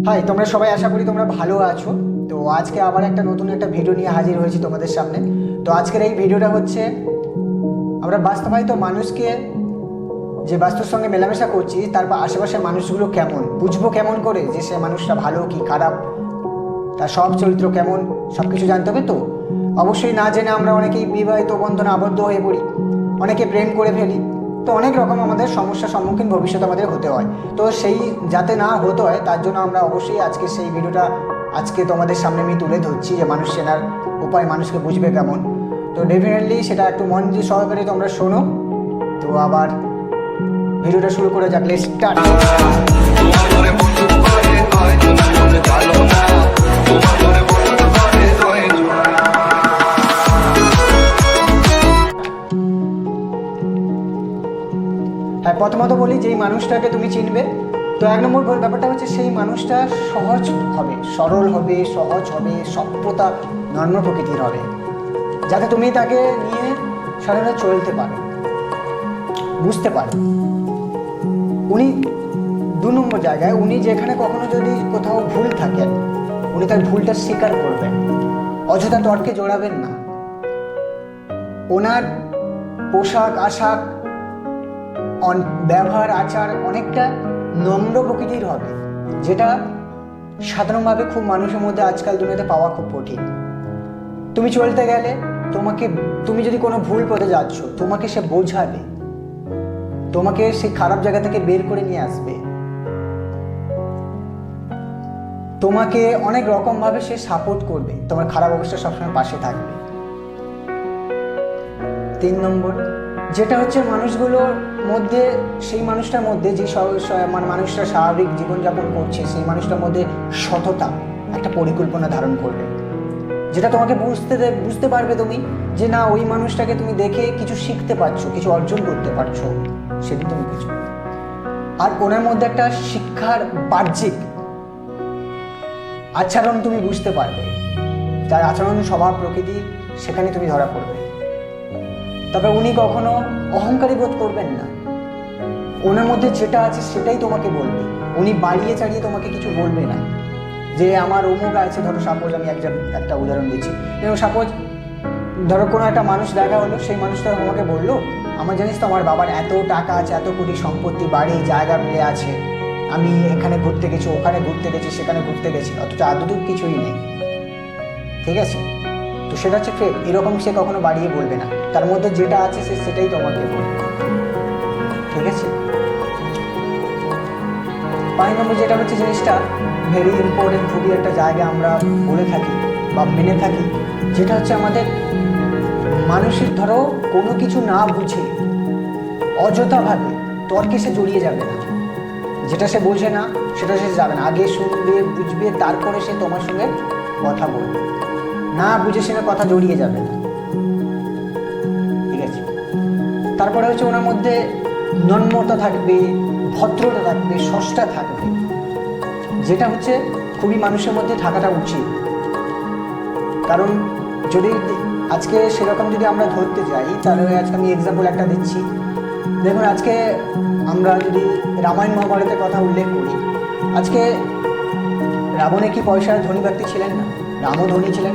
High, তোমরা সবাই আশা করি তোমরা ভালো আছো। তো আজকে আবার একটা নতুন একটা ভিডিও নিয়ে হাজির হয়েছি তোমাদের সামনে। তো আজকের এই ভিডিওটা হচ্ছে আমরা বাস্তবায়িত মানুষকে, যে বাস্তুর সঙ্গে মেলামেশা করছি, তারপর আশেপাশের মানুষগুলো কেমন বুঝবো, কেমন করে যে সে মানুষটা ভালো কি খারাপ, তার সব চরিত্র কেমন, সব কিছু জানতে হবে। তো অবশ্যই না জেনে আমরা অনেকেই বিবাহিত বন্ধনে আবদ্ধ হয়ে পড়ি, অনেকে প্রেম করে ফেলি। তো অনেক রকম আমাদের সমস্যার সম্মুখীন ভবিষ্যতে আমাদের হতে হয়। তো সেই যাতে না হতে হয় তার জন্য আমরা অবশ্যই আজকে সেই ভিডিওটা আজকে তোমাদের সামনে আমি তুলে ধরছি, যে মানুষ চেনার উপায়, মানুষকে বুঝবে কেমন। তো ডেফিনেটলি সেটা একটু মন দিয়ে সহকারে তোমরা শোনো। তো আবার ভিডিওটা শুরু করে যাক, লেটস স্টার্ট। হ্যাঁ, প্রথমত বলি, যেই মানুষটাকে তুমি চিনবে, তো এক নম্বর ব্যাপারটা হচ্ছে সেই মানুষটা সহজ হবে, সরল হবে, সহজ হবে, সভ্যতা নর্ম প্রকৃতির হবে, যাতে তুমি তাকে নিয়ে সাধারণত চলতে পারো, বুঝতে পারো। উনি দু নম্বর জায়গায়, উনি যেখানে কখনো যদি কোথাও ভুল থাকেন, উনি তার ভুলটা স্বীকার করবেন, অযথা তর্কে জড়াবেন না। ওনার পোশাক আশাক, ব্যবহার আচার অনেকটা নম্র প্রকৃতির হবে, যেটা সাধারণভাবে খুব মানুষের মধ্যে আজকাল দুনিয়াতে পাওয়া খুব কঠিন। তুমি চলতে গেলে তুমি যদি কোনো ভুল পথে যাচ্ছ, তোমাকে সে বোঝাবে, তোমাকে সেই খারাপ জায়গা থেকে বের করে নিয়ে আসবে, তোমাকে অনেক রকম ভাবে সে সাপোর্ট করবে, তোমার খারাপ অবস্থা সবসময় পাশে থাকবে। 3 নম্বর যেটা হচ্ছে মানুষগুলোর মধ্যে, সেই মানুষটার মধ্যে যে মানে মানুষটা স্বাভাবিক জীবনযাপন করছে, সেই মানুষটার মধ্যে সততা একটা পরিকল্পনা ধারণ করবে, যেটা তোমাকে বুঝতে পারবে তুমি, যে না, ওই মানুষটাকে তুমি দেখে কিছু শিখতে পারছো, কিছু অর্জন করতে পারছো, সেদিন তুমি কিছু। আর ওনার মধ্যে একটা শিক্ষার বাহ্যিক আচরণ তুমি বুঝতে পারবে, তার আচরণ স্বভাব প্রকৃতি সেখানে তুমি ধরা পড়বে। তবে উনি কখনো অহংকারী বোধ করবেন না, ওনার মধ্যে যেটা আছে সেটাই তোমাকে বলবে, উনি বাড়িয়ে চাড়িয়ে তোমাকে কিছু বলবে না, যে আমার অমুক আছে। ধরো সাপোজ আমি একটা উদাহরণ দিচ্ছি, যেমন সাপোজ ধরো কোনো একটা মানুষ দেখা হলো, সেই মানুষটা আমাকে বললো, আমার জানিস তো আমার বাবার এত টাকা আছে, এত কোটি সম্পত্তি, বাড়ি জায়গা মিলে আছে, আমি এখানে ঘুরতে গেছি, ওখানে ঘুরতে গেছি, সেখানে ঘুরতে গেছি, অথচ আদৌ কিছুই নেই। ঠিক আছে, তো সেটা হচ্ছে ফেক। এরকম সে কখনো বাড়িয়ে বলবে না, তার মধ্যে যেটা আছে সে সেটাই তোমাকে বলবে। ঠিক আছে, 5 নম্বর যেটা হচ্ছে জিনিসটা ভেরি ইম্পর্টেন্ট, খুবই একটা জায়গা আমরা বলে থাকি বা মেনে থাকি, যেটা হচ্ছে আমাদের মানসিক, ধরো কোনো কিছু না বুঝে অযথাভাবে তর্কে সে জড়িয়ে যাবে না, যেটা সে বোঝে না সেটা সে যাবে না, আগে শুনবে, বুঝবে, তারপরে সে তোমার সঙ্গে কথা বলবে, না বুঝে সে কথা জড়িয়ে যাবে না। ঠিক আছে, তারপরে হচ্ছে ওনার মধ্যে নম্রতা থাকবে, ভদ্রতা থাকবে, সষ্টা থাকবে, যেটা হচ্ছে খুবই মানুষের মধ্যে থাকাটা উচিত। কারণ যদি আজকে সেরকম যদি আমরা ধরতে যাই, তাহলে আজকে আমি এক্সাম্পল একটা দিচ্ছি। দেখুন, আজকে আমরা যদি রামায়ণ মহাভারতের কথা উল্লেখ করি, আজকে রাবণে কি পয়সার ধনী ব্যক্তি ছিলেন না? রামও ধনী ছিলেন,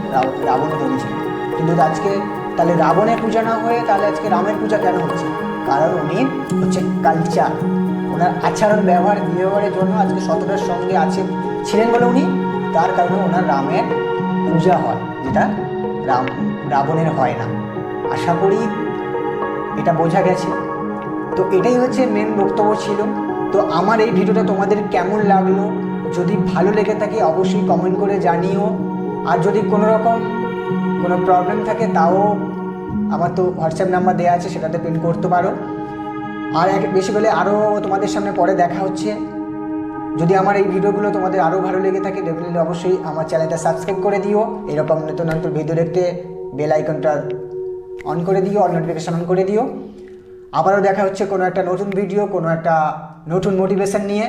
রাবণও ধনী ছিলেন, কিন্তু আজকে তাহলে রাবণের পূজা না হয়ে তাহলে আজকে রামের পূজা কেন হচ্ছে? কারণ উনি হচ্ছে কালচার, ওনার আচরণ ব্যবহারের জন্য আজকে সততার সঙ্গে ছিলেন বলে উনি, তার কারণে ওনার রামের পূজা হয়, যেটা রাবণের হয় না। আশা করি এটা বোঝা গেছে। তো এটাই হচ্ছে মেন বক্তব্য ছিল। তো আমার এই ভিডিওটা তোমাদের কেমন লাগলো, যদি ভালো লেগে থাকে অবশ্যই কমেন্ট করে জানিও। আর যদি কোনো রকম কোনো প্রবলেম থাকে, তাও আমার তো হোয়াটসঅ্যাপ নাম্বার দেওয়া আছে, সেটাতে পিন করতে পারো। আর বেশি বলে আরও তোমাদের সামনে পরে দেখা হচ্ছে। যদি আমার এই ভিডিওগুলো তোমাদের আরও ভালো লেগে থাকে, ডেফিনেটলি অবশ্যই আমার চ্যানেলটা সাবস্ক্রাইব করে দিও, এরকম নতুন নতুন ভিডিও দেখতে বেল আইকনটা অন করে দিও, অল নোটিফিকেশান অন করে দিও। আবারও দেখা হচ্ছে কোনো একটা নতুন ভিডিও, কোনো একটা নতুন মোটিভেশন নিয়ে।